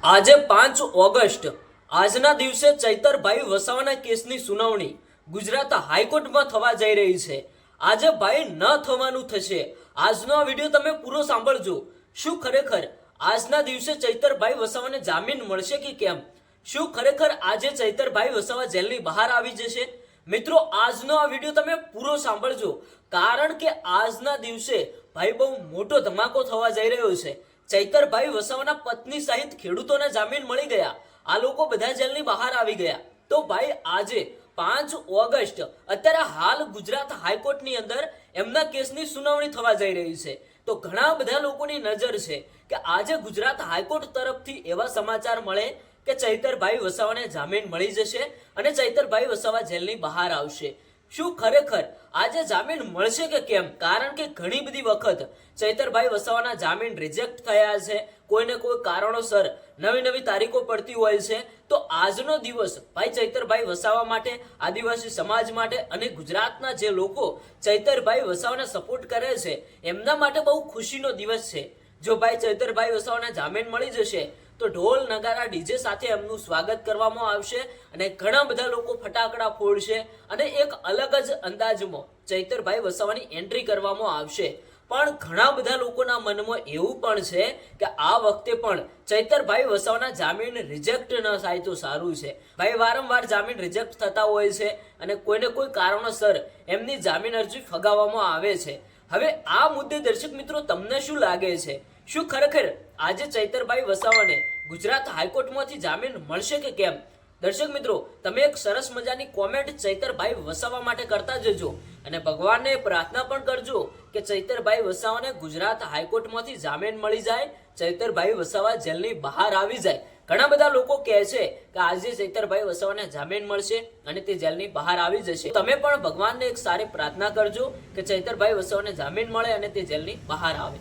આજે 5 ઓગસ્ટ આજના દિવસે ચૈતરભાઈ વસાવાના કેસની સુનાવણી ગુજરાત હાઈકોર્ટમાં થવા જઈ રહી છે। આજે ભાઈ ન થવાનું થશે। આજનો આ વિડિયો તમે પૂરો સાંભળજો। શું ખરેખર આજના દિવસે ચૈતરભાઈ વસાવાને જામીન મળશે કે કેમ? શું ખરેખર આજે ચૈતરભાઈ વસાવા જેલની બહાર આવી જશે? મિત્રો, આજનો આ વિડિયો તમે પૂરો સાંભળજો, કારણ કે આજના દિવસે ભાઈ બહુ મોટો ધમાકો થવા જઈ રહ્યો છે। ચૈતરભાઈ વસાવાના પત્ની સહિત ખેડૂતોને જામીન મળી ગયા। આ લોકો બધા જેલની બહાર આવી ગયા। તો ભાઈ આજે 5 ઓગસ્ટ અત્યારે હાલ ગુજરાત હાઈકોર્ટની અંદર એમના કેસની સુનાવણી થવા જઈ રહી છે। તો ઘણા બધા લોકોની નજર છે કે આજે ગુજરાત હાઈકોર્ટ તરફથી એવા સમાચાર મળે કે ચૈતરભાઈ વસાવાને જામીન મળી જશે અને ચૈતરભાઈ વસાવા જેલની બહાર આવશે। શું ખરેખર આજે જામીન મળશે કે કેમ? કારણ કે ઘણી બધી વખત ચૈતરભાઈ વસાવાના જામીન રિજેક્ટ થયા છે, કોઈને કોઈ કારણોસર નવી તારીખો પડતી હોય છે। તો આજનો દિવસ ભાઈ ચૈતરભાઈ વસાવા માટે, આદિવાસી સમાજ માટે અને ગુજરાતના જે લોકો ચૈતરભાઈ વસાવાને સપોર્ટ કરે છે એમના માટે બહુ ખુશીનો દિવસ છે। જો ભાઈ ચૈતરભાઈ વસાવાને જામીન મળી જશે તો ઢોલ નગારા ડીજે સાથે એમનું સ્વાગત કરવામાં આવશે અને ઘણા બધા લોકો ફટાકડા ફોડશે અને એક અલગ જ અંદાજમાં ચૈતરભાઈ વસાવાની એન્ટ્રી કરવામાં આવશે। પણ ઘણા બધા લોકોના મનમાં એવું પણ છે કે આ વખતે પણ ચૈતરભાઈ વસાવાના જામીન રિજેક્ટ ન થાય તો સારું છે। ભાઈ વારંવાર જામીન રિજેક્ટ થતા હોય છે અને કોઈને કોઈ કારણોસર એમની જામીન અરજી ફગાવવામાં આવે છે। હવે આ મુદ્દે દર્શક મિત્રો તમને શું લાગે છે? શું ખરેખર આજે ચૈતરભાઈ વસાવાને ગુજરાત હાઈકોર્ટમાંથી જામીન મળશે કે કેમ? દર્શક મિત્રો, તમે એક સરસ મજાની કોમેન્ટ ચૈતરભાઈ વસાવા માટે કરતા જજો અને ભગવાનને પ્રાર્થના પણ કરજો કે ચૈતરભાઈ વસાવાને ગુજરાત હાઈકોર્ટમાંથી જામીન મળી જાય, ચૈતરભાઈ વસાવા જેલની બહાર આવી જાય। ઘણા બધા લોકો કહે છે કે આજે ચૈતરભાઈ વસાવાને જામીન મળશે અને તે જેલની બહાર આવી જશે। તમે પણ ભગવાનને એક સારી પ્રાર્થના કરજો કે ચૈતરભાઈ વસાવાને જામીન મળે અને તે જેલની બહાર આવે।